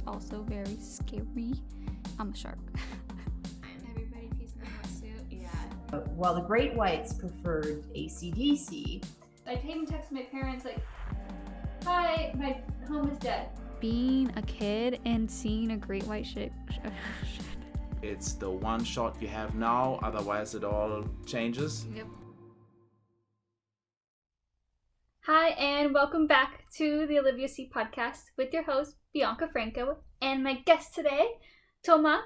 also very scary. I'm a shark. Everybody pees in the wetsuit. Yeah. While the great whites preferred AC/DC. I even texted my parents like, "Hi, my home is dead." Being a kid and seeing a great white shark. It's the one shot you have now, otherwise it all changes. Yep. Hi, and welcome back to the OliviaSea podcast with your host, Bianca Franco, and my guest today, Thomas,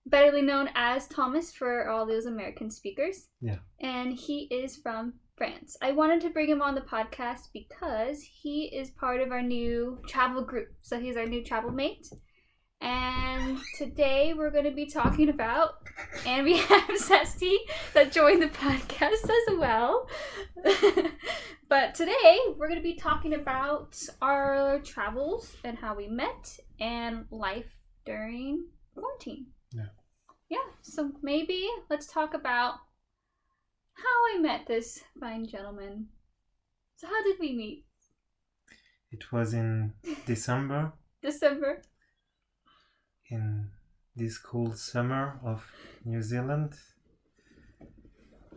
better known as Thomas for all those American speakers. Yeah. And he is from France. I wanted to bring him on the podcast because he is part of our new travel group. So he's our new travel mate. And today we're going to be talking about, and we have Zesty that joined the podcast as well. But today we're going to be talking about our travels and how we met and life during quarantine. Yeah, so maybe let's talk about how I met this fine gentleman. So how did we meet? It was in December. In this cool summer of New Zealand.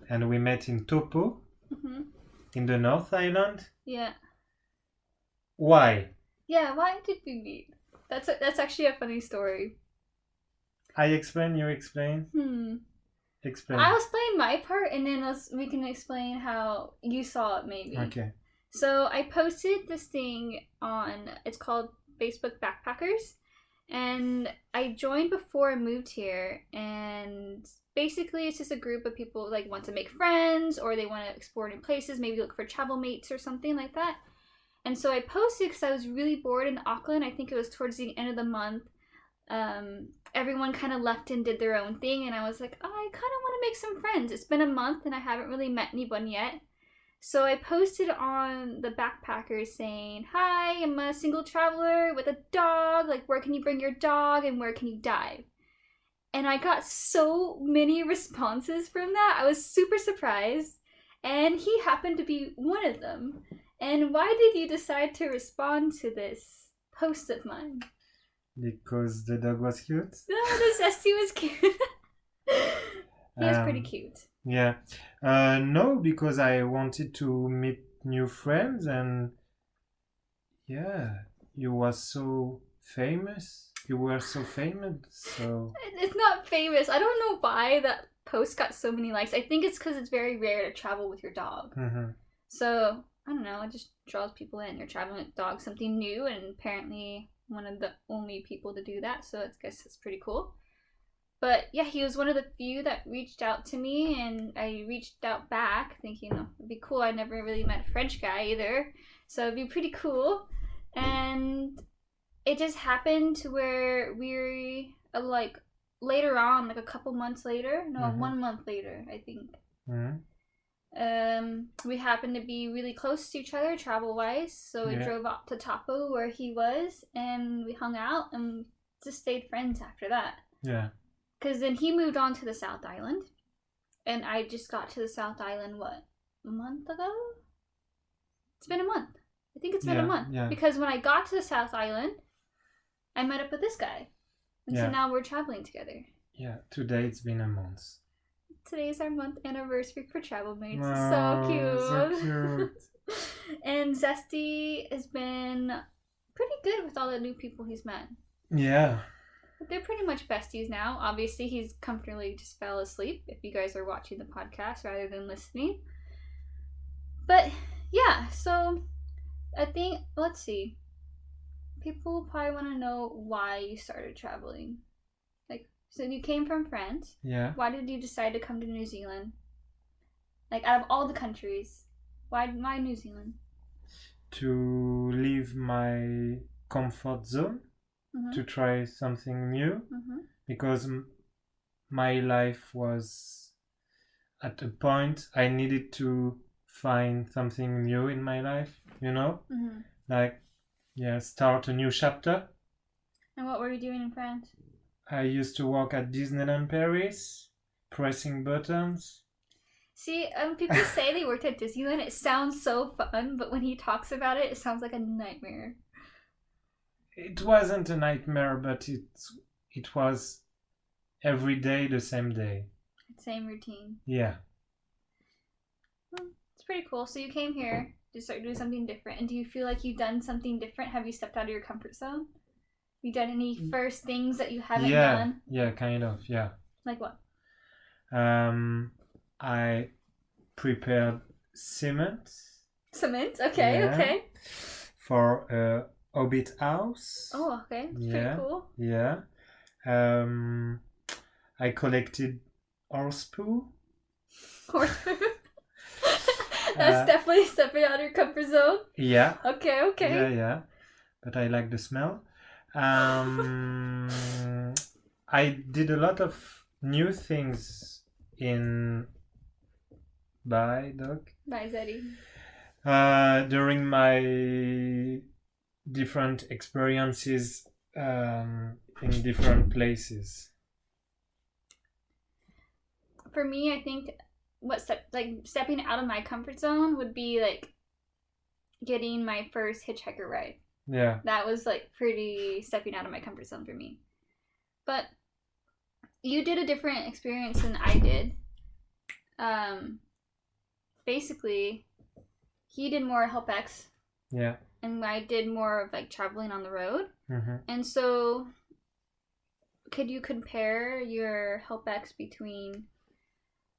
And we met in Taupo, in the North Island. Yeah. Why? Yeah, why did we meet? That's actually a funny story. I explain, you explain? Explain. I'll explain my part and then we can explain how you saw it maybe. Okay. So I posted this thing on, it's called Facebook Backpackers. And I joined before I moved here, and basically it's just a group of people like want to make friends or they want to explore new places, maybe look for travel mates or something like that. And so I posted because I was really bored in Auckland. I think it was towards the end of the month. Everyone kind of left and did their own thing, and I was like, oh, I kind of want to make some friends. It's been a month and I haven't really met anyone yet. So I posted on the Backpackers saying, hi, I'm a single traveler with a dog. Like, where can you bring your dog and where can you dive? And I got so many responses from that. I was super surprised. And he happened to be one of them. And why did you decide to respond to this post of mine? Because the dog was cute. No, the Zesty was cute. He was pretty cute. Yeah. No, because I wanted to meet new friends, and yeah, you were so famous. So It's not famous. I don't know why that post got so many likes. I think it's because it's very rare to travel with your dog. So I don't know. It just draws people in. You're traveling with dogs, something new, and apparently one of the only people to do that. So I guess it's pretty cool. But yeah, he was one of the few that reached out to me, and I reached out back thinking, oh, it'd be cool. I never really met a French guy either, so it'd be pretty cool. And it just happened to where we like later on, like a couple months later, 1 month later, I think. We happened to be really close to each other travel-wise, so we drove up to Taupo where he was, and we hung out and just stayed friends after that. Yeah. Because then he moved on to the South Island. And I just got to the South Island, a month ago? It's been a month. I think it's been a month. Yeah. Because when I got to the South Island, I met up with this guy. And so now we're traveling together. Yeah, today it's been a month. Today's our month anniversary for Travel Mates. Oh, So cute. So cute. And Zesty has been pretty good with all the new people he's met. Yeah. They're pretty much besties now. Obviously, he's comfortably just fell asleep if you guys are watching the podcast rather than listening. But yeah, so I think, let's see. People probably want to know why you started traveling. Like, so you came from France. Yeah. Why did you decide to come to New Zealand? Like, out of all the countries, why New Zealand? To leave my comfort zone. To try something new, because my life was at a point I needed to find something new in my life, like start a new chapter. And what were you doing in France? I used to work at Disneyland Paris, pressing buttons. See, people say they worked at Disneyland. It sounds so fun, but when he talks about it, it sounds like a nightmare. it wasn't a nightmare, but it was every day the same day. Same routine. Yeah. It's pretty cool. So you came here to start doing something different, and do you feel like you've done something different? Have you stepped out of your comfort zone? You done any first things that you haven't done? Yeah, kind of, yeah. Like what? I prepared cement. Cement? Okay, okay. For a hobbit house. Oh, okay. That's pretty cool. Yeah. I collected horse poo. Horse poo? That's definitely stepping out of your comfort zone. Yeah. Okay. Yeah. But I like the smell. I did a lot of new things in... Bye, Doc. Bye, Zeddy. During my different experiences in different places. For me, I think stepping out of my comfort zone would be like getting my first hitchhiker ride. Yeah. That was like pretty stepping out of my comfort zone for me. But you did a different experience than I did. Basically, he did more Help X. Yeah. And I did more of like traveling on the road. Mm-hmm. And so, could you compare your Help X between,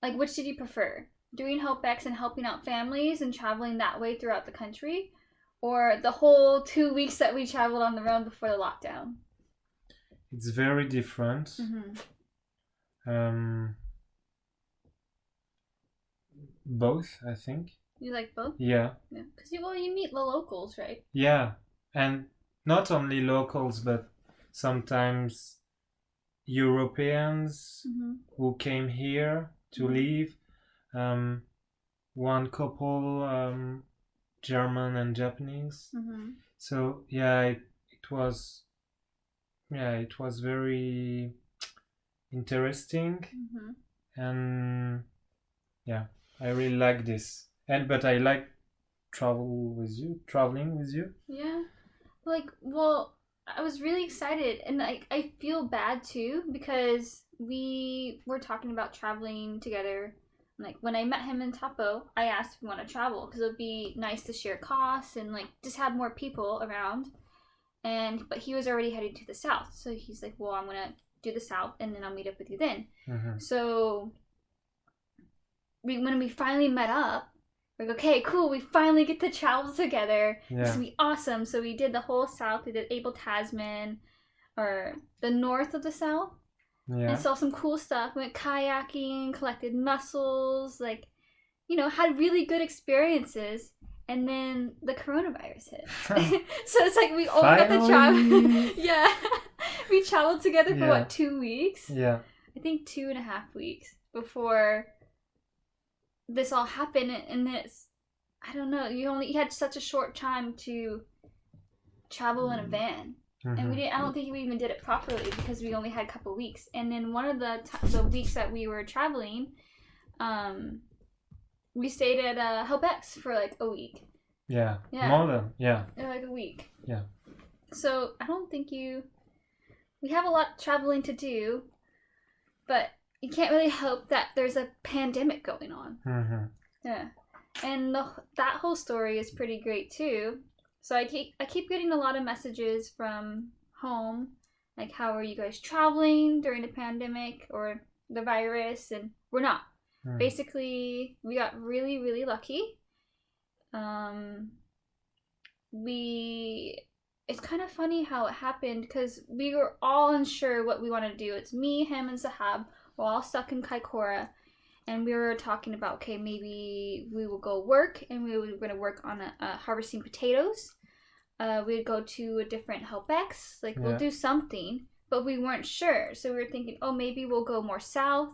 like, which did you prefer? Doing Help X and helping out families and traveling that way throughout the country? Or the whole 2 weeks that we traveled on the road before the lockdown? It's very different. Mm-hmm. Both, I think. You like both? Yeah. Because you meet the locals, right? Yeah. And not only locals, but sometimes Europeans who came here to live. One couple, German and Japanese. So yeah, it was very interesting, and yeah, I really like this. But I like traveling with you. Yeah, well, I was really excited, and I feel bad too because we were talking about traveling together. Like when I met him in Tapo, I asked if we want to travel because it would be nice to share costs and like just have more people around. But he was already heading to the south, so he's like, "Well, I'm gonna do the south, and then I'll meet up with you then." So when we finally met up, we're like, "Okay, cool, we finally get to travel together. This is gonna be awesome." So we did the whole south. We did Abel Tasman, or the north of the south. Yeah. And saw some cool stuff. Went kayaking, collected mussels, had really good experiences. And then the coronavirus hit. So it's like we all got to travel. Yeah. We traveled together for 2 weeks? Yeah. I think 2.5 weeks before this all happened. And it's, I don't know, you had such a short time to travel in a van. And I don't think we even did it properly because we only had a couple weeks. And then one of the weeks that we were traveling, we stayed at Help X for like a week. Yeah. More than, like a week. Yeah. So I don't think we have a lot of traveling to do, but you can't really hope that there's a pandemic going on. Yeah. And that whole story is pretty great too. So I keep getting a lot of messages from home, like, how are you guys traveling during the pandemic or the virus? And we're not. Basically, we got really, really lucky. It's kind of funny how it happened because we were all unsure what we wanted to do. It's me, him, and Sahab. We're all stuck in Kaikoura. And we were talking about, okay, maybe we will go work, and we were going to work on harvesting potatoes. We'd go to a different Help X. We'll do something, but we weren't sure. So we were thinking, oh, maybe we'll go more south.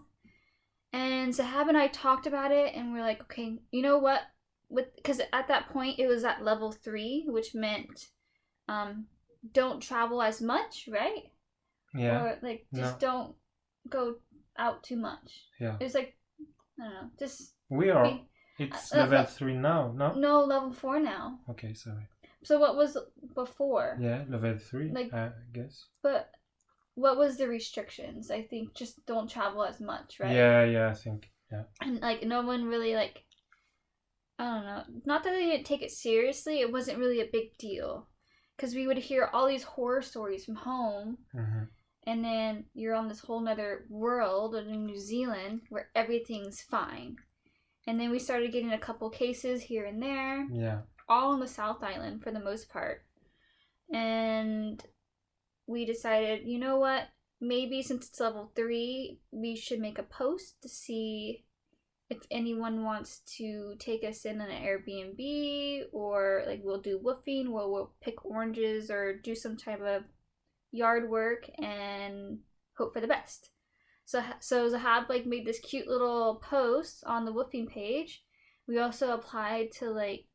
And Sahab and I talked about it, and we're like, okay, you know what? Because at that point, it was at level 3, which meant don't travel as much, right? Yeah. Or, don't go out too much. Yeah. It was like, I don't know, just... It's level 3 now, no? No, level 4 now. Okay, sorry. So what was before? Yeah, level 3, Like, I guess. But what was the restrictions? I think just don't travel as much, right? Yeah, I think, yeah. And like no one really like, I don't know. Not that they didn't take it seriously. It wasn't really a big deal, because we would hear all these horror stories from home, and then you're on this whole nother world in New Zealand where everything's fine, and then we started getting a couple cases here and there. Yeah. All on the South Island for the most part, and we decided, you know what? Maybe since it's level 3, we should make a post to see if anyone wants to take us in an Airbnb, or like we'll do woofing where we'll pick oranges or do some type of yard work and hope for the best. So Zahab like made this cute little post on the woofing page. We also applied to like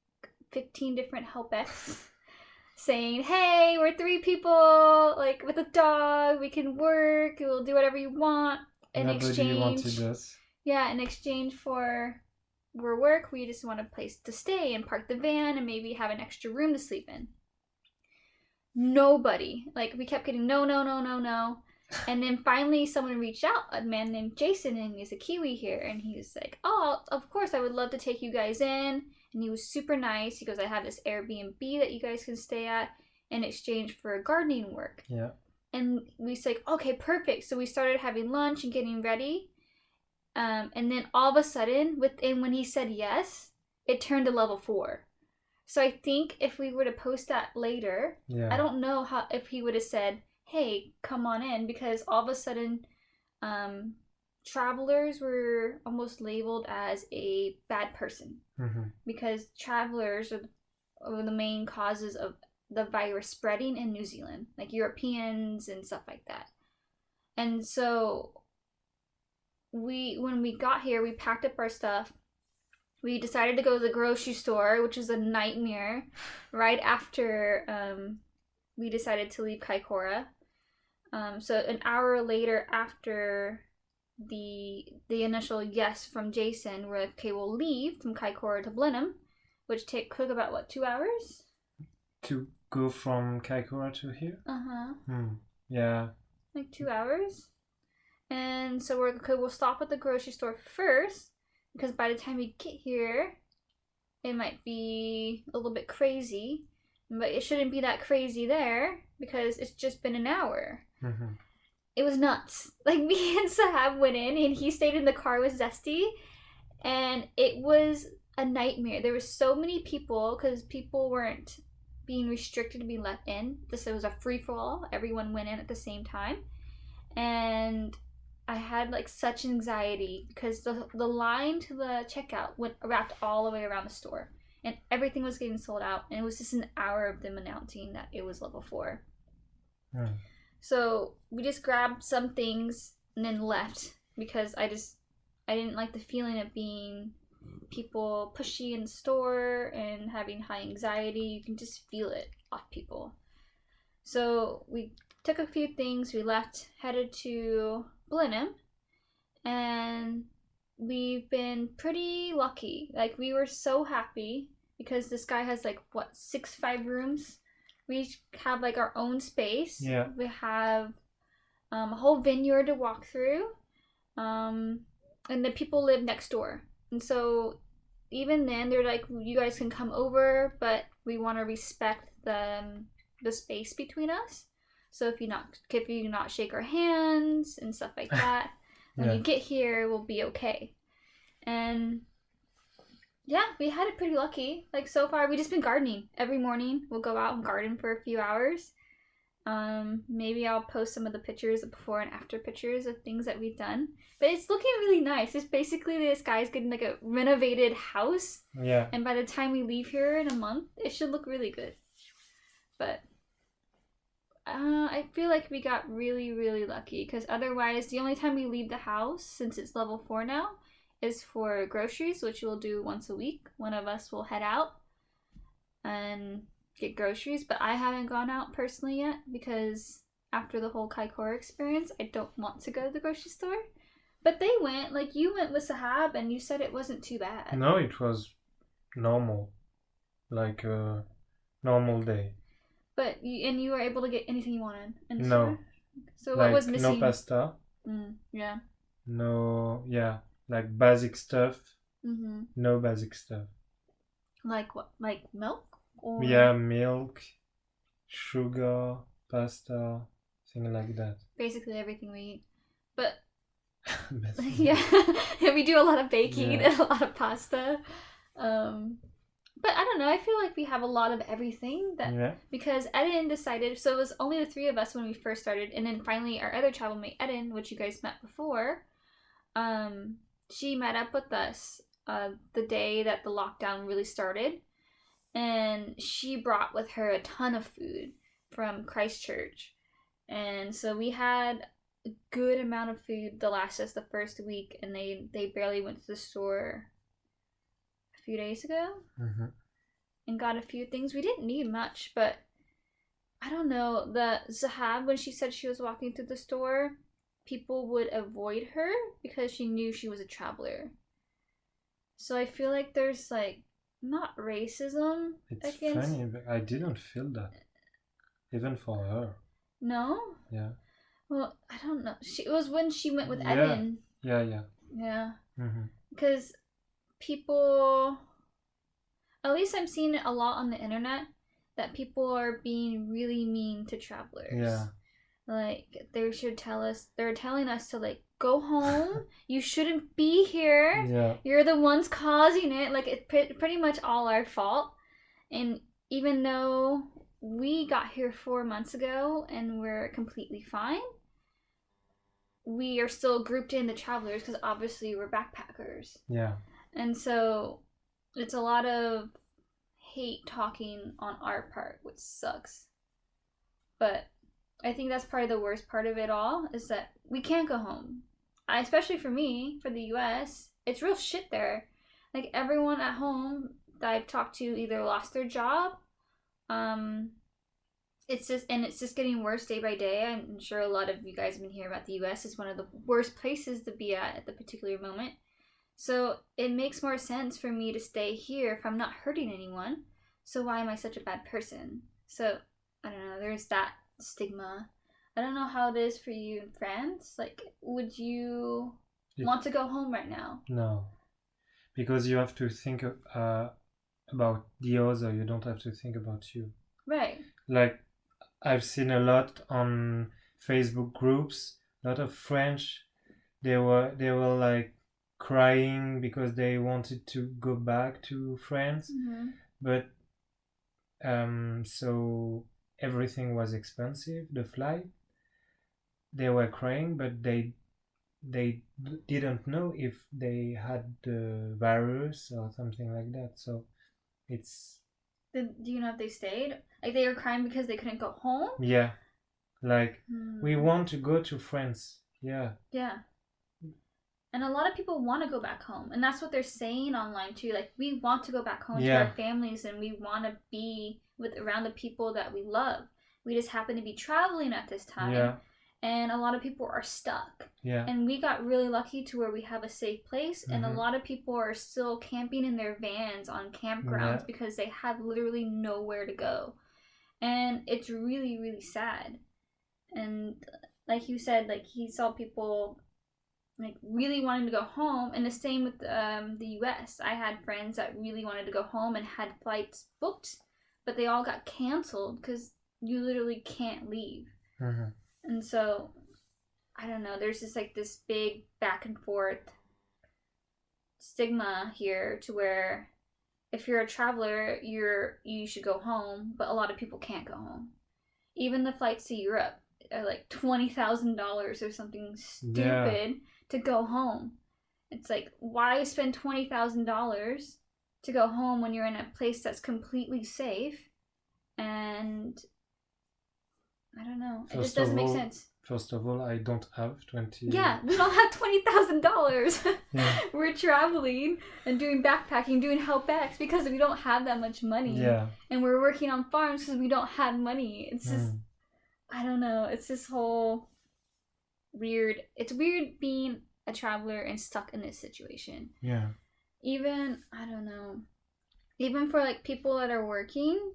15 different helpettes saying, hey, we're 3 people like with a dog, we can work, we'll do whatever you want in exchange. Wanted us. Yeah, in exchange for work, we just want a place to stay and park the van and maybe have an extra room to sleep in. Nobody. Like, we kept getting no. And then finally someone reached out, a man named Jason, and he's a Kiwi here, and he was like, oh, of course, I would love to take you guys in. And he was super nice. He goes, I have this Airbnb that you guys can stay at in exchange for gardening work. Yeah. And we said, okay, perfect. So we started having lunch and getting ready. And then all of a sudden, when he said yes, it turned to level 4. So I think if we were to post that later, I don't know if he would have said, hey, come on in, because all of a sudden, travelers were almost labeled as a bad person, because travelers are the main causes of the virus spreading in New Zealand, like Europeans and stuff like that. And so when we got here, we packed up our stuff. We decided to go to the grocery store, which is a nightmare, right after we decided to leave Kaikoura. So an hour later after the initial yes from Jason, we're like, okay, we'll leave from Kaikoura to Blenheim, which took about, what, 2 hours? To go from Kaikoura to here? Yeah. Like 2 hours. And so we're like, okay, we'll stop at the grocery store first, because by the time we get here, it might be a little bit crazy. But it shouldn't be that crazy there, because it's just been an hour. It was nuts. Like, me and Sahab went in, and he stayed in the car with Zesty, and it was a nightmare. There were so many people, because people weren't being restricted to be let in. It was a free-for-all. Everyone went in at the same time. And I had like such anxiety, because the line to the checkout wrapped all the way around the store, and everything was getting sold out, and it was just an hour of them announcing that it was level 4. So we just grabbed some things and then left, because I didn't like the feeling of being people pushy in the store and having high anxiety. You can just feel it off people. So we took a few things, we left, headed to Blenheim, and we've been pretty lucky. Like, we were so happy, because this guy has like, what, 5 rooms? We have like our own space. Yeah. We have a whole vineyard to walk through, and the people live next door. And so even then, they're like, you guys can come over, but we want to respect the space between us. So if you not shake our hands and stuff like that, when you get here, we'll be okay. And yeah, we had it pretty lucky. Like, so far, we just been gardening. Every morning, we'll go out and garden for a few hours. Maybe I'll post some of the pictures, the before and after pictures of things that we've done. But it's looking really nice. It's basically this guy's getting like a renovated house. Yeah. And by the time we leave here in a month, it should look really good. But I feel like we got really, really lucky, because otherwise, the only time we leave the house, since it's level 4 now, is for groceries, which we'll do once a week. One of us will head out and get groceries, but I haven't gone out personally yet, because after the whole Kaikoura experience, I don't want to go to the grocery store. But they went, like, you went with Sahab, and you said it wasn't too bad. No, it was normal. Like, normal day. But you were able to get anything you wanted in the No. store? So what was missing? No pasta. Yeah. No, yeah, like basic stuff. No basic stuff. Like what? Like milk? Or... Yeah, milk, sugar, pasta, things like that. Basically everything we eat. But yeah, we do a lot of baking and a lot of pasta. But I don't know, I feel like we have a lot of everything because Eden decided, so it was only the 3 of us when we first started, and then finally our other travel mate Eden, which you guys met before, she met up with us the day that the lockdown really started, and she brought with her a ton of food from Christchurch, and so we had a good amount of food to last us the first week, and they barely went to the store a few days ago and got a few things. We didn't need much, but I don't know, the Zahab, when she said she was walking through the store, people would avoid her because she knew she was a traveler. So I feel like there's like not racism against... funny, but I didn't feel that even for her. No? Yeah. Well, I don't know. It was when she went with Eden. Yeah. Because people, at least I'm seeing it a lot on the internet, that people are being really mean to travelers. Yeah. Like, they're telling us to, like, go home. You shouldn't be here. Yeah. You're the ones causing it. Like, it's pretty much all our fault. And even though we got here 4 months ago and we're completely fine, we are still grouped in the travelers because obviously we're backpackers. Yeah. And so it's a lot of hate talking on our part, which sucks. But I think that's probably the worst part of it all, is that we can't go home. Especially for me, for the US, it's real shit there. Like, everyone at home that I've talked to either lost their job, it's just getting worse day by day. I'm sure a lot of you guys have been hearing about the US. It's one of the worst places to be at the particular moment. So it makes more sense for me to stay here if I'm not hurting anyone. So why am I such a bad person? So, I don't know, there's that stigma. I don't know how it is for you in France. Like, would you want to go home right now? No. Because you have to think about the other. You don't have to think about you. Right. Like, I've seen a lot on Facebook groups, a lot of French, they were like crying because they wanted to go back to France. But so everything was expensive, the flight. They were crying, but they didn't know if they had the virus or something like that. So it's... Do you know if they stayed? Like, they were crying because they couldn't go home? Yeah. Like, we want to go to France. Yeah. Yeah. And a lot of people want to go back home. And that's what they're saying online, too. Like, we want to go back home to our families, and we want to be around the people that we love. We just happen to be traveling at this time. Yeah. And a lot of people are stuck. Yeah. And we got really lucky to where we have a safe place. And a lot of people are still camping in their vans on campgrounds because they have literally nowhere to go. And it's really, really sad. And like you said, like, he saw people like really wanting to go home. And the same with the US. I had friends that really wanted to go home and had flights booked, but they all got canceled because you literally can't leave. And so, I don't know, there's just like this big back and forth stigma here to where if you're a traveler, you should go home, but a lot of people can't go home. Even the flights to Europe are like $20,000 or something stupid to go home. It's like, why spend $20,000 to go home when you're in a place that's completely safe? And I don't know. It just doesn't make sense. First of all, I don't have 20. Yeah, we don't have $20,000. Yeah. We're traveling and doing backpacking, doing helpbacks because we don't have that much money. Yeah. And we're working on farms because we don't have money. It's just, I don't know. It's this whole weird. It's weird being a traveler and stuck in this situation. Yeah. Even, I don't know. Even for like people that are working,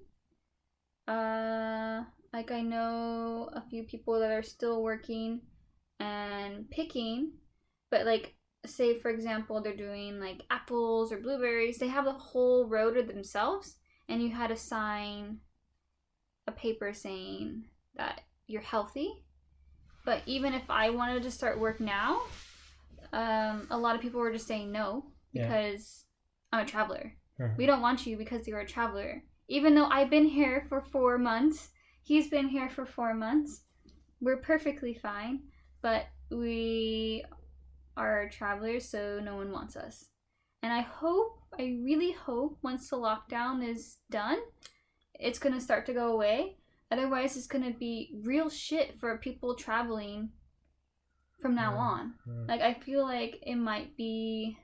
Like I know a few people that are still working and picking, but like say for example they're doing like apples or blueberries, they have the whole row to themselves, and you had to sign a paper saying that you're healthy. But even if I wanted to start work now, a lot of people were just saying no because I'm a traveler. We don't want you because you're a traveler. Even though I've been here for 4 months, he's been here for 4 months. We're perfectly fine, but we are travelers, so no one wants us. And I really hope once the lockdown is done, it's going to start to go away. Otherwise, it's going to be real shit for people traveling from now on. Like, I feel like it might be,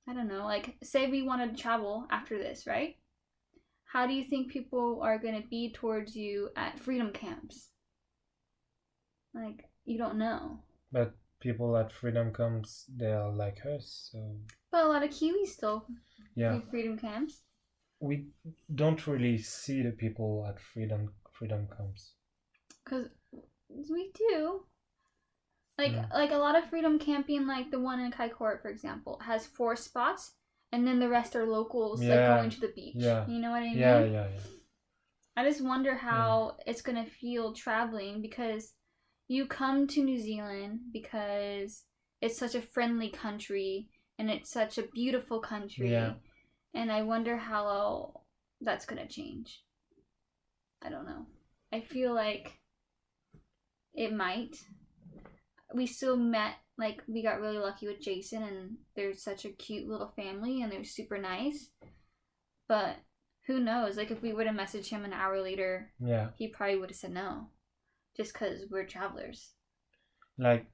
I don't know, like, say we wanted to travel after this, right? How do you think people are going to be towards you at freedom camps? Like, you don't know. But people at freedom camps, they are like us, so... But a lot of Kiwis still do freedom camps. We don't really see the people at freedom camps. Because we do. Like a lot of freedom camping, like the one in Kaikourt, for example, has 4 spots, and then the rest are locals like going to the beach. Yeah. You know what I mean? Yeah. I just wonder how it's going to feel traveling, because you come to New Zealand because it's such a friendly country and it's such a beautiful country. Yeah. And I wonder how that's going to change. I don't know. I feel like it might. We still met, like, we got really lucky with Jason, and they're such a cute little family, and they're super nice. But who knows? Like, if we would have messaged him an hour later, he probably would have said no. Just because we're travelers. Like,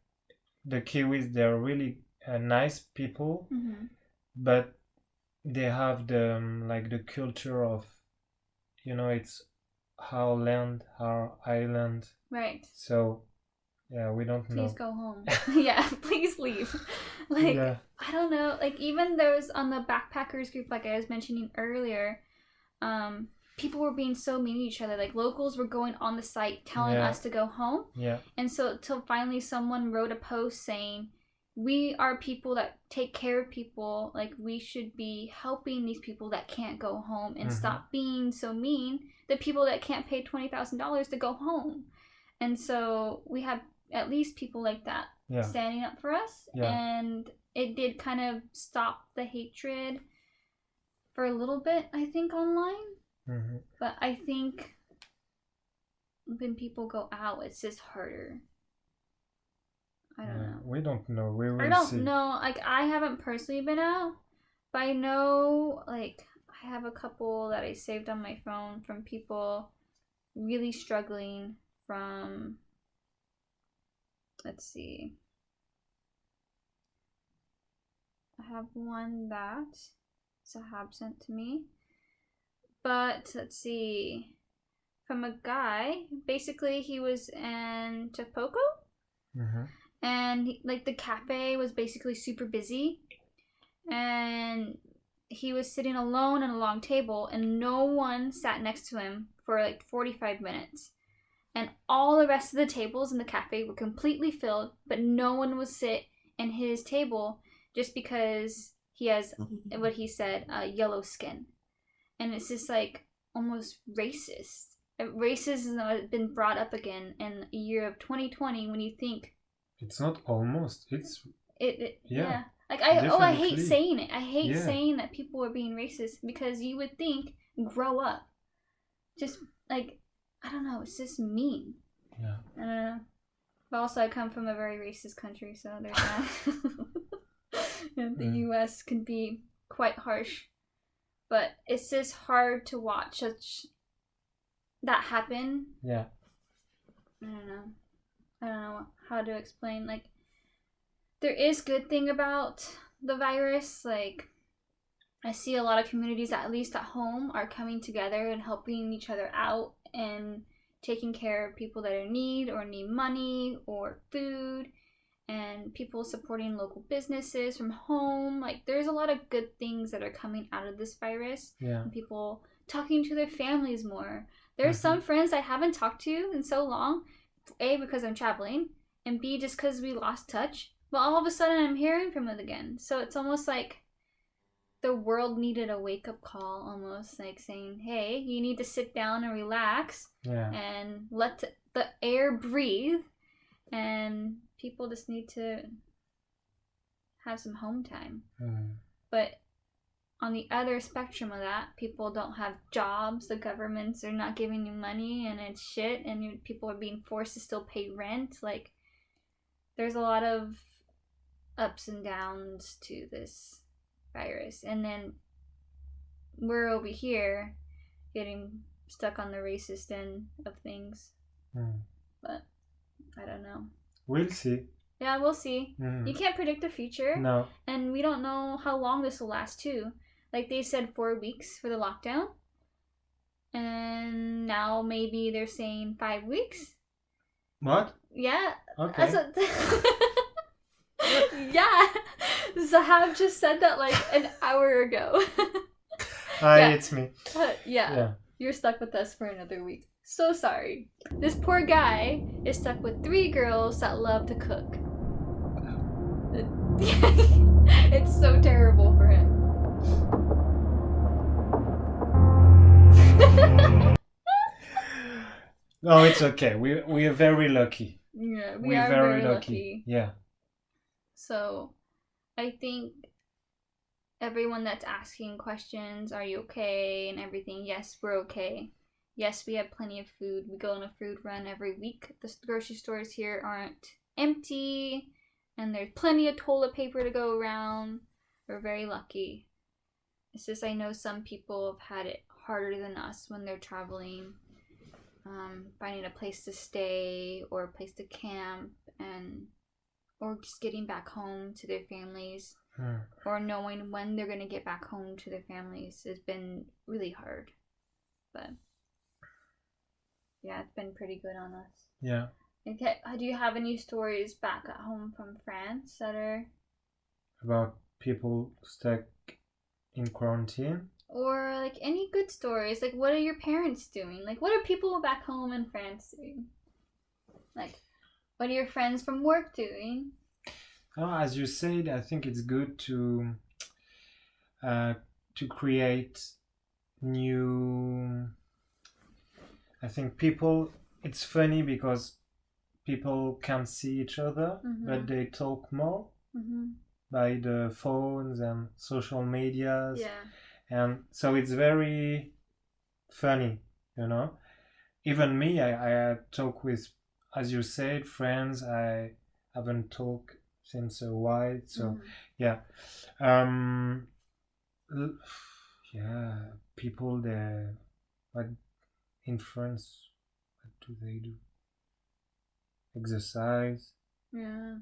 the Kiwis, they're really nice people, but they have the culture of, it's our land, our island. Right. So, we don't know. Please go home. Yeah, please leave. I don't know. Like, even those on the backpackers group, like I was mentioning earlier, people were being so mean to each other. Like, locals were going on the site telling us to go home. Yeah. And so till finally someone wrote a post saying, we are people that take care of people. Like, we should be helping these people that can't go home and stop being so mean. The people that can't pay $20,000 to go home. And so we have at least people like that standing up for us. Yeah. And it did kind of stop the hatred for a little bit, I think, online. But I think when people go out, it's just harder. I don't know. We don't know. We will see. I don't know. Like, I haven't personally been out, but I know, like, I have a couple that I saved on my phone from people really struggling from, let's see. I have one that Sahab sent to me. But, let's see. From a guy, basically he was in Topoko. And the cafe was basically super busy, and he was sitting alone at a long table, and no one sat next to him for like 45 minutes. And all the rest of the tables in the cafe were completely filled, but no one would sit in his table just because he has, what he said, yellow skin. And it's just like almost racist. Racism has been brought up again in the year of 2020 when you think. It's not almost. It's yeah. Like I hate saying it. I hate saying that people are being racist, because you would think, grow up. Just like, I don't know. It's just mean. Yeah. I don't know. But also, I come from a very racist country, so there's that. The U.S. can be quite harsh, but it's just hard to watch that happen. Yeah. I don't know how to explain. Like, there is good thing about the virus. Like, I see a lot of communities, at least at home, are coming together and helping each other out and taking care of people that are in need or need money or food, and people supporting local businesses from home. Like, there's a lot of good things that are coming out of this virus. Yeah. And people talking to their families more. There are some friends I haven't talked to in so long, A, because I'm traveling, and B, just because we lost touch. But all of a sudden I'm hearing from them again. So it's almost like the world needed a wake-up call, almost like saying, hey, you need to sit down and relax and let the air breathe, and people just need to have some home time. But on the other spectrum of that, people don't have jobs, the governments are not giving you money, and it's shit, and people are being forced to still pay rent. Like, there's a lot of ups and downs to this virus, and then we're over here getting stuck on the racist end of things. But I don't know. We'll see. Yeah, we'll see. You can't predict the future. No. And we don't know how long this will last too. Like, they said 4 weeks for the lockdown, and now maybe they're saying 5 weeks. What? Yeah. Okay. That's what yeah. Zahab just said that like an hour ago. Hi, it's me. Yeah. You're stuck with us for another week. So sorry. This poor guy is stuck with 3 girls that love to cook. It's so terrible for him. No, it's okay. We are very lucky. Yeah, We're are very lucky. Yeah. So, I think everyone that's asking questions, are you okay, and everything, yes, we're okay. Yes, we have plenty of food. We go on a food run every week. The grocery stores here aren't empty, and there's plenty of toilet paper to go around. We're very lucky. It's just I know some people have had it harder than us when they're traveling, finding a place to stay or a place to camp, or just getting back home to their families, or knowing when they're going to get back home to their families has been really hard. But yeah, it's been pretty good on us. Yeah. Okay, do you have any stories back at home from France that are about people stuck in quarantine? Or like any good stories? Like, what are your parents doing? Like, what are people back home in France doing? Like, what are your friends from work doing? As you said, I think it's good to create new. I think people. It's funny because people can't see each other, but they talk more by the phones and social medias. Yeah. And so it's very funny, you know. Even me, I talk with, as you said, friends I haven't talked since a while. So yeah, people there, like in France, what do they do? Exercise. Yeah,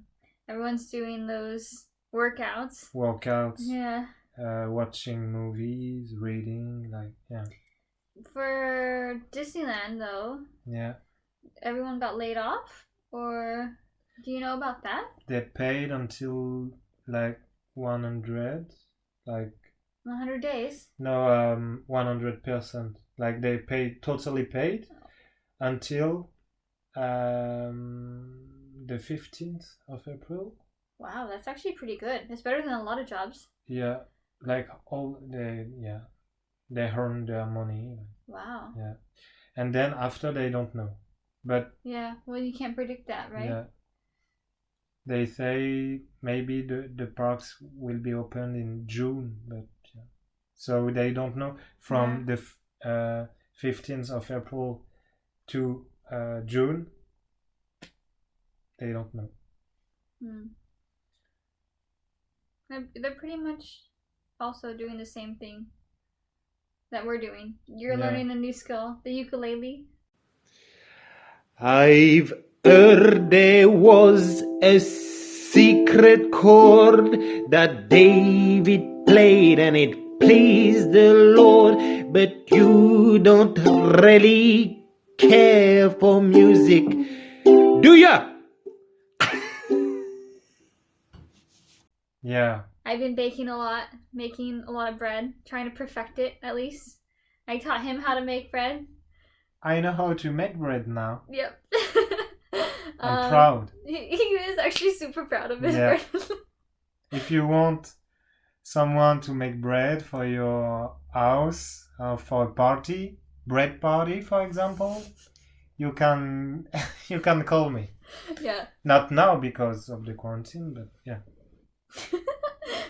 everyone's doing those workouts. Yeah. Watching movies, reading, For Disneyland, though. Yeah. Everyone got laid off, or do you know about that? They paid until 100, 100 days. No, 100%. They totally paid until the 15th of April. Wow, that's actually pretty good. It's better than a lot of jobs. Yeah. They earn their money. Wow. Yeah. And then after they don't know. But yeah, well, you can't predict that, right? Yeah. They say maybe the parks will be opened in June, but so they don't know from the 15th of April to June. They don't know. They're pretty much also doing the same thing that we're doing. You're learning a new skill, the ukulele. I've heard there was a secret chord that David played and it pleased the Lord, but you don't really care for music, do ya? Yeah. I've been baking a lot, making a lot of bread, trying to perfect it at least. I taught him how to make bread. I know how to make bread now. Yep. I'm proud. He is actually super proud of his Yeah. bread. If you want someone to make bread for your house for a party, bread party, for example, you can call me. Yeah. Not now because of the quarantine, but yeah.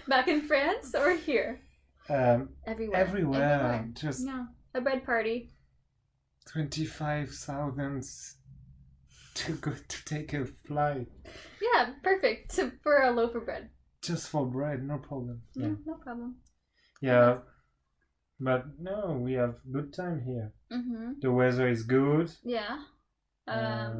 Back in France or here? Everywhere. Everywhere. Just No. A bread party. 25,000 to go to take a flight. Yeah, perfect. For a loaf of bread. Just for bread, no problem. Yeah. No problem. Yeah. But no, we have good time here. Mm-hmm. The weather is good. Yeah.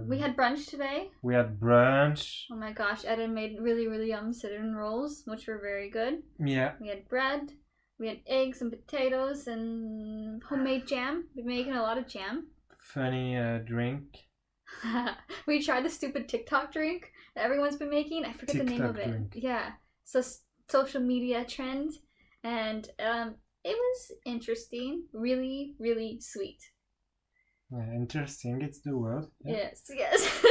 We had brunch today. We had brunch. Oh my gosh, Eden made really, really yum cinnamon rolls, which were very good. Yeah. We had bread. We had eggs and potatoes and homemade jam. We've been making a lot of jam. Funny drink. We tried the stupid TikTok drink that everyone's been making. I forget the name of it. Drink. Yeah. So social media trend. And it was interesting. Really, really sweet. Yeah, interesting. It's the word. Yeah. Yes.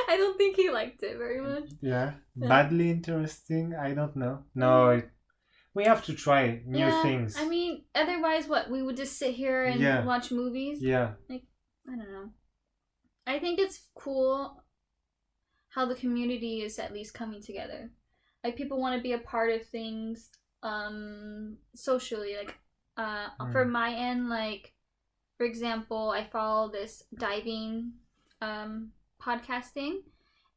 I don't think he liked it very much. Yeah. Badly interesting. I don't know. No, we have to try new things. I mean, otherwise, what? We would just sit here and watch movies? Yeah. Like, I don't know. I think it's cool how the community is at least coming together. Like, people want to be a part of things socially. Like, for my end, like, for example, I follow this diving podcasting,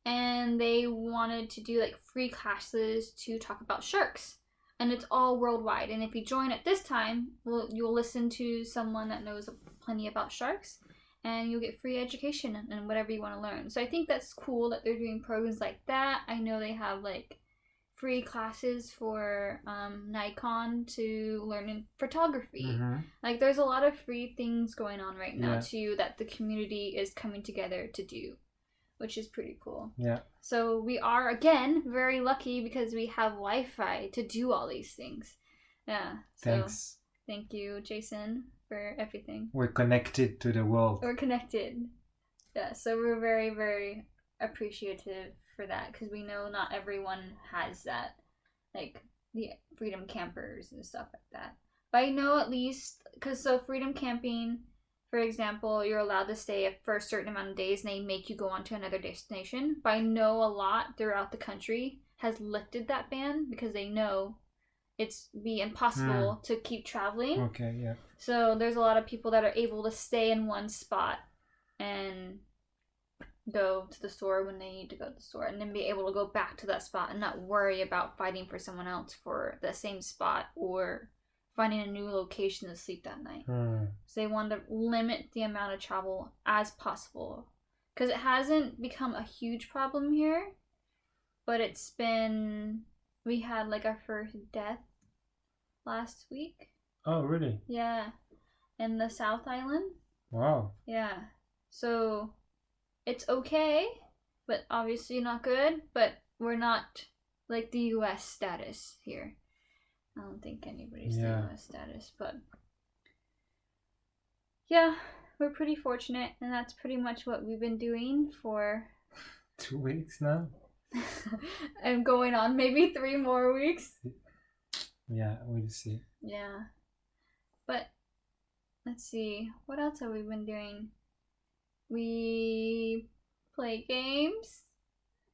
and they wanted to do, like, free classes to talk about sharks. And it's all worldwide. And if you join at this time, you'll listen to someone that knows plenty about sharks. And you'll get free education and whatever you want to learn. So I think that's cool that they're doing programs like that. I know they have like free classes for Nikon to learn in photography. Mm-hmm. Like there's a lot of free things going on right now too that the community is coming together to do, which is pretty cool. Yeah. So we are again very lucky because we have Wi-Fi to do all these things. Yeah. So Thanks. Thank you, Jason, for everything. We're connected to the world. We're connected. Yeah, so we're very, very appreciative for that because we know not everyone has that, like the freedom campers and stuff like that. But I know at least, because so freedom camping, for example, you're allowed to stay for a certain amount of days and they make you go on to another destination. But I know a lot throughout the country has lifted that ban because they know it's be impossible to keep traveling. Okay, yeah. So there's a lot of people that are able to stay in one spot and go to the store when they need to go to the store and then be able to go back to that spot and not worry about fighting for someone else for the same spot or finding a new location to sleep that night. So they want to limit the amount of travel as possible because it hasn't become a huge problem here, but it's been... We had like our first death last week. Oh, really? Yeah. In the South Island. Wow. Yeah. So it's okay, but obviously not good. But we're not like the US status here. I don't think anybody's the US status, but yeah, we're pretty fortunate, and that's pretty much what we've been doing for 2 weeks now. And going on maybe 3 more weeks. Yeah, we'll see. Yeah. But let's see. What else have we been doing? We play games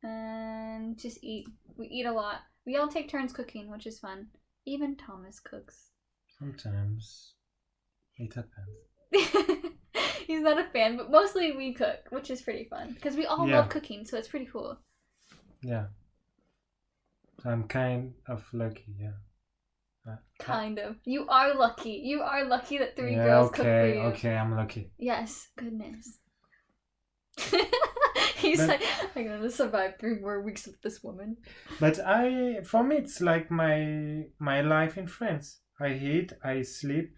and just eat. We eat a lot. We all take turns cooking, which is fun. Even Thomas cooks. Sometimes it happens. He's not a fan, but mostly we cook, which is pretty fun. Because we all love cooking, so it's pretty cool. Yeah. So I'm kind of lucky, yeah. Kind of. You are lucky. You are lucky that 3 girls cook for you. Okay, I'm lucky. Yes, goodness. He's like, I'm gonna survive 3 more weeks with this woman. But for me, it's like my life in France. I eat, I sleep.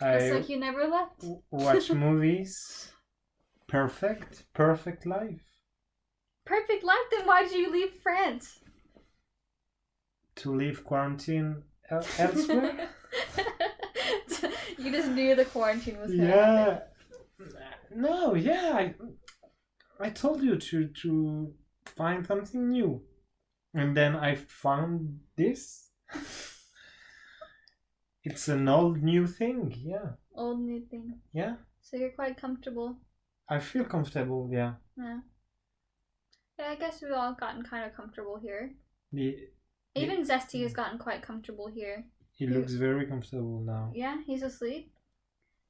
It's like you never left. Watch movies. Perfect life. Perfect life? Then why did you leave France? To leave quarantine elsewhere? You just knew the quarantine was gonna Yeah. happen. No, yeah. I told you to find something new. And then I found this. It's an old new thing, yeah. Old new thing. Yeah. So you're quite comfortable. I feel comfortable, yeah. Yeah. Yeah, I guess we've all gotten kind of comfortable here. Even Zesty has gotten quite comfortable here. He looks very comfortable now. Yeah, he's asleep.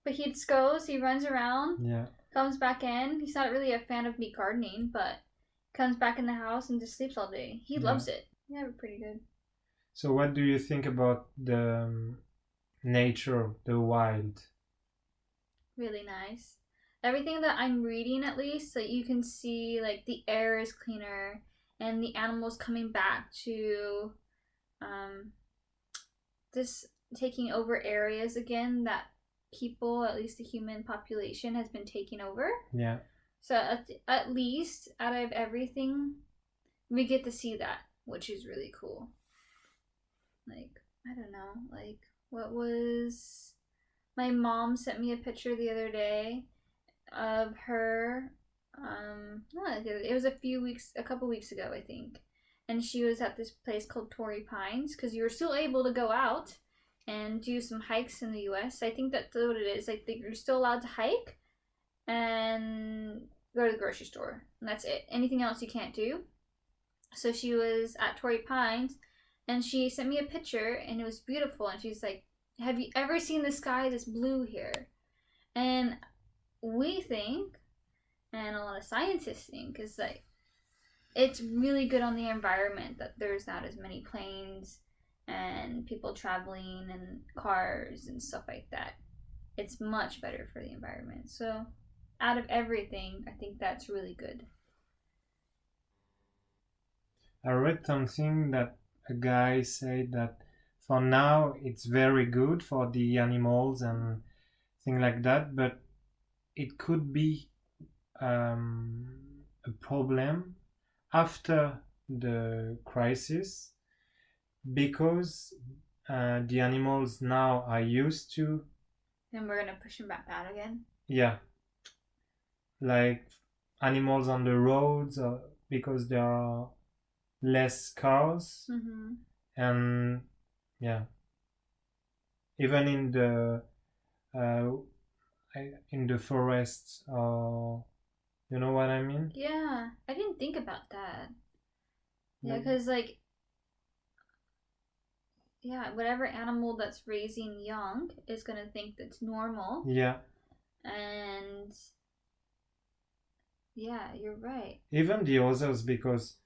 But he just goes, he runs around, comes back in. He's not really a fan of me gardening, but comes back in the house and just sleeps all day. He loves it. Yeah, we're pretty good. So what do you think about the nature, the wild? Really nice. Everything that I'm reading, at least, that you can see, like, the air is cleaner and the animals coming back to this taking over areas again that people, at least the human population, has been taking over. Yeah. So at least out of everything, we get to see that, which is really cool. Like, I don't know, like, what was... My mom sent me a picture the other day of her, it was a couple weeks ago, I think. And she was at this place called Torrey Pines, because you were still able to go out and do some hikes in the US. I think that's what it is. Like, you're still allowed to hike and go to the grocery store. And that's it. Anything else you can't do. So she was at Torrey Pines, and she sent me a picture, and it was beautiful. And she's like, have you ever seen the sky this blue here? And we think, and a lot of scientists think, is like, it's really good on the environment that there's not as many planes and people traveling and cars and stuff like that. It's much better for the environment. So out of everything, I think that's really good. I read something that a guy said that for now it's very good for the animals and things like that, but it could be a problem after the crisis, because the animals now are used to... And we're going to push them back out again? Yeah. Like animals on the roads, because there are less cars. Mm-hmm. And yeah. Even in the forests, you know what I mean? Yeah, I didn't think about that. Yeah, because whatever animal that's raising young is going to think that's normal. Yeah. And yeah, you're right. Even the others, because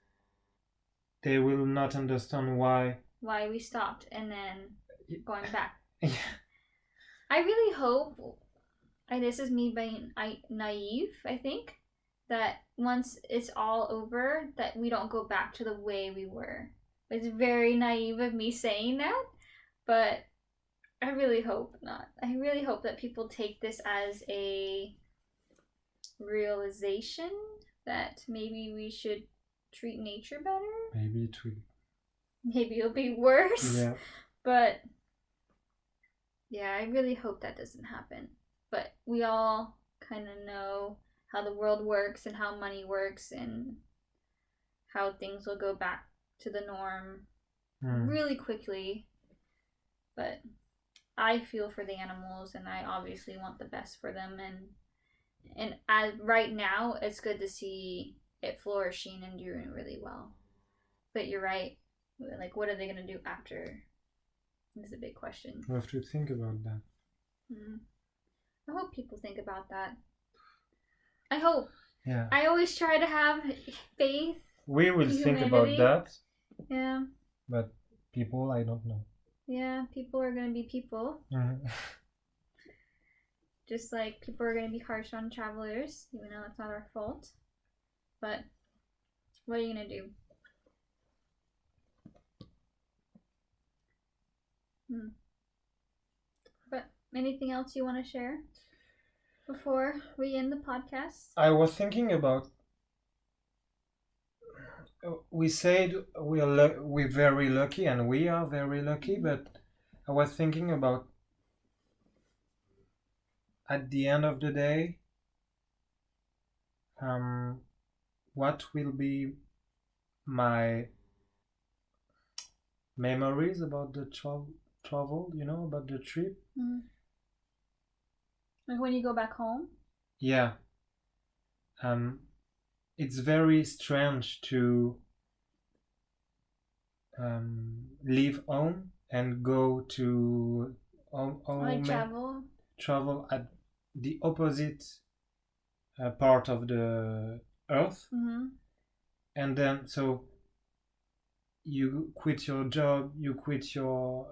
they will not understand why we stopped and then going back. Yeah. I really hope, and this is me being naive, I think, that once it's all over, that we don't go back to the way we were. It's very naive of me saying that, but I really hope not. I really hope that people take this as a realization that maybe we should treat nature better. Maybe it'll be worse. Yeah. But yeah, I really hope that doesn't happen. But we all kind of know how the world works and how money works and how things will go back to the norm really quickly. But I feel for the animals, and I obviously want the best for them, and as right now it's good to see it flourishing and doing really well. But you're right, like, what are they going to do after? Is a big question. We have to think about that. I hope people think about that. I hope. Yeah. I always try to have faith. We will think about that. Yeah. But people, I don't know. Yeah, people are going to be people. Mm-hmm. Just like people are going to be harsh on travelers, even though it's not our fault. But what are you going to do? But anything else you want to share before we end the podcast? I was thinking about... We said we're very lucky, and we are very lucky, but I was thinking about at the end of the day, what will be my memories about the travel, about the trip? Like when you go back home? Yeah. It's very strange to leave home and go to travel at the opposite part of the earth. And then so you quit your job, you quit your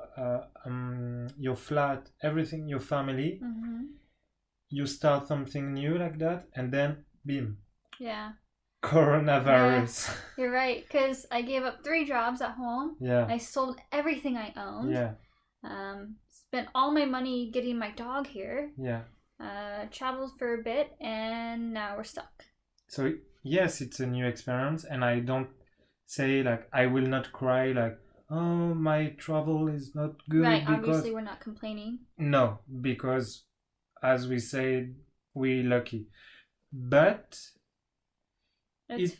flat, everything, your family. You start something new like that, and then bim. Yeah. Coronavirus. Yeah, you're right, because I gave up 3 jobs at home. Yeah. I sold everything I owned. Yeah. Spent all my money getting my dog here. Yeah. Traveled for a bit, and now we're stuck. So yes, it's a new experience, and I don't say like I will not cry like, oh, my travel is not good. Right, obviously we're not complaining. No, because as we said, we lucky. But it's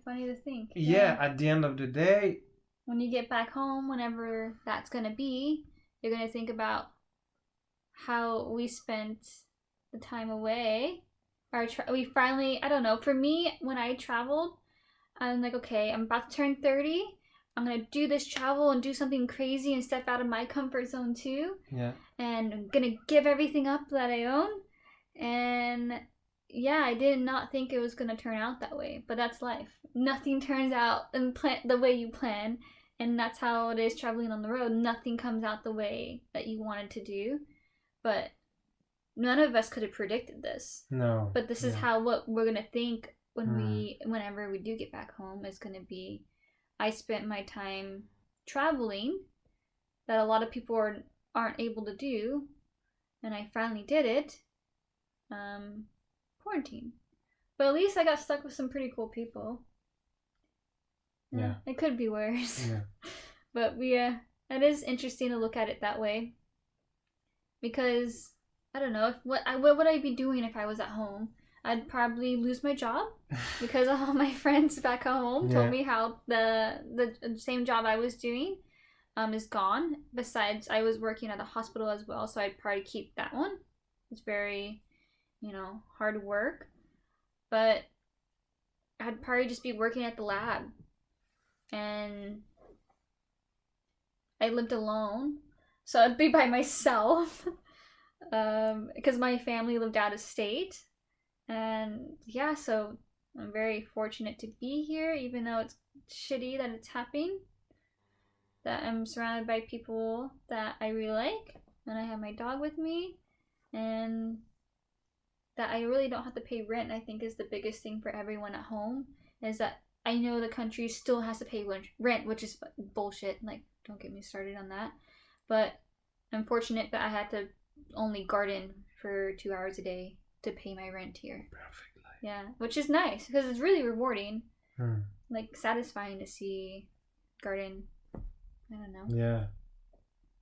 funny to think. Yeah, at the end of the day, when you get back home, whenever that's gonna be, you're gonna think about how we spent the time away. We finally, I don't know, for me, when I traveled, I'm like, okay, I'm about to turn 30. I'm going to do this travel and do something crazy and step out of my comfort zone too. Yeah. And I'm going to give everything up that I own. And yeah, I did not think it was going to turn out that way. But that's life. Nothing turns out the way you plan. And that's how it is traveling on the road. Nothing comes out the way that you wanted to do. But none of us could have predicted this. No. But this is what we're going to think whenever we do get back home is going to be, I spent my time traveling that a lot of people aren't able to do, and I finally did it. Quarantine. But at least I got stuck with some pretty cool people. Yeah. It could be worse. Yeah. But it is interesting to look at it that way. Because, I don't know, what would I be doing if I was at home? I'd probably lose my job because all my friends back home told me how the same job I was doing is gone. Besides, I was working at a hospital as well, so I'd probably keep that one. It's very, hard work. But I'd probably just be working at the lab. And I lived alone, so I'd be by myself because my family lived out of state. And yeah, so I'm very fortunate to be here, even though it's shitty that it's happening. That I'm surrounded by people that I really like, and I have my dog with me, and that I really don't have to pay rent. I think is the biggest thing for everyone at home, is that I know the country still has to pay rent, which is bullshit. Like, don't get me started on that. But I'm fortunate that I had to only garden for 2 hours a day to pay my rent here. Perfect life. Yeah, which is nice because it's really rewarding. Like, satisfying to see garden. I don't know. Yeah.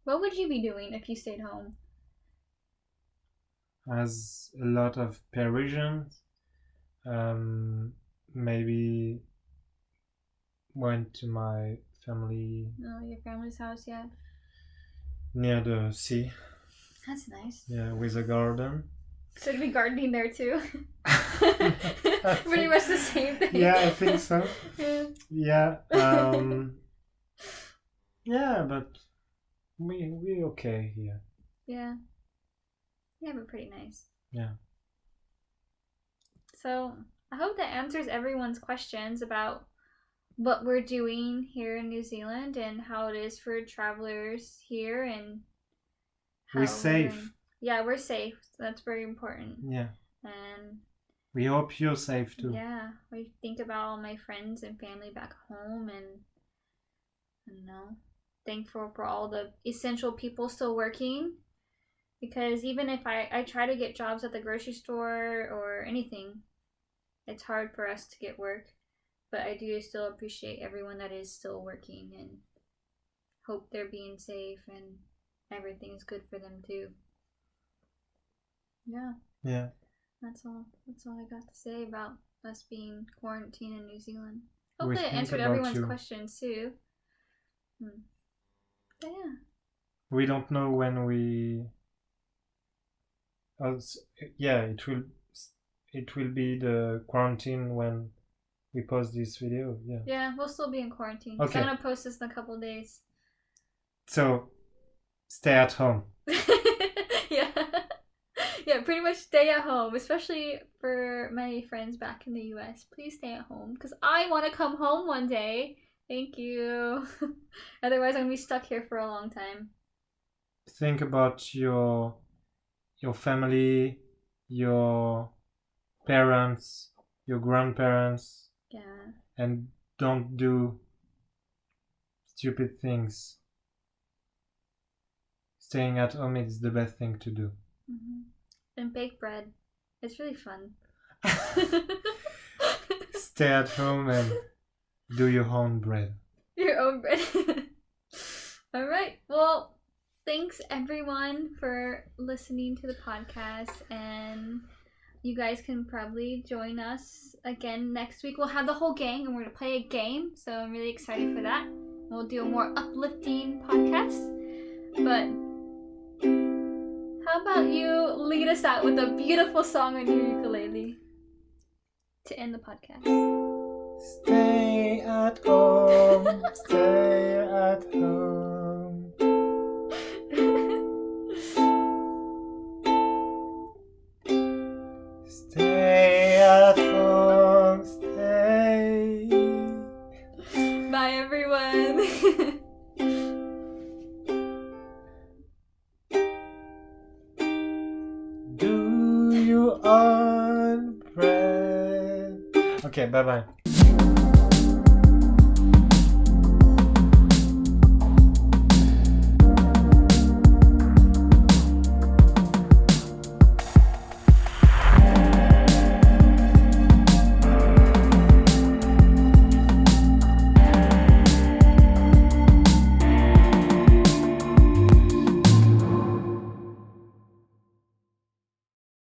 What would you be doing if you stayed home? As a lot of Parisians, maybe went to my family. Oh, your family's house, yeah. Near the sea. That's nice. Yeah, with a garden. So you'd be gardening there too? Pretty much the same thing. Yeah, I think so. Yeah. Yeah, but we okay here. Yeah. Yeah, but pretty nice. Yeah. So I hope that answers everyone's questions about what we're doing here in New Zealand and how it is for travelers here, and how we're safe. We're safe. That's very important. Yeah. And we hope you're safe too. Yeah, I think about all my friends and family back home, and I don't know, thankful for all the essential people still working. Because even if I try to get jobs at the grocery store or anything, it's hard for us to get work. But I do still appreciate everyone that is still working, and hope they're being safe and everything's good for them too. Yeah. Yeah. That's all I got to say about us being quarantined in New Zealand. We Hopefully I think answered about everyone's you. questions too. But yeah. We don't know when we. Yeah, it will be the quarantine when we post this video. Yeah. Yeah, we'll still be in quarantine. Okay. So I'm gonna post this in a couple days. So, stay at home. Yeah. Yeah, pretty much stay at home, especially for my friends back in the US. Please stay at home because I want to come home one day. Thank you. Otherwise, I'm gonna be stuck here for a long time. Think about your family, your parents, your grandparents. Yeah. And don't do stupid things. Staying at home is the best thing to do. Mm-hmm. And bake bread. It's really fun. Stay at home and do your own bread. Your own bread. All right. Well, thanks everyone for listening to the podcast, and you guys can probably join us again next week. We'll have the whole gang and we're going to play a game, so I'm really excited for that. We'll do a more uplifting podcast. But how about you lead us out with a beautiful song on your ukulele to end the podcast? Stay at home, stay at home. Stay at home, stay. Bye, everyone. Do you own bread? Okay, bye-bye.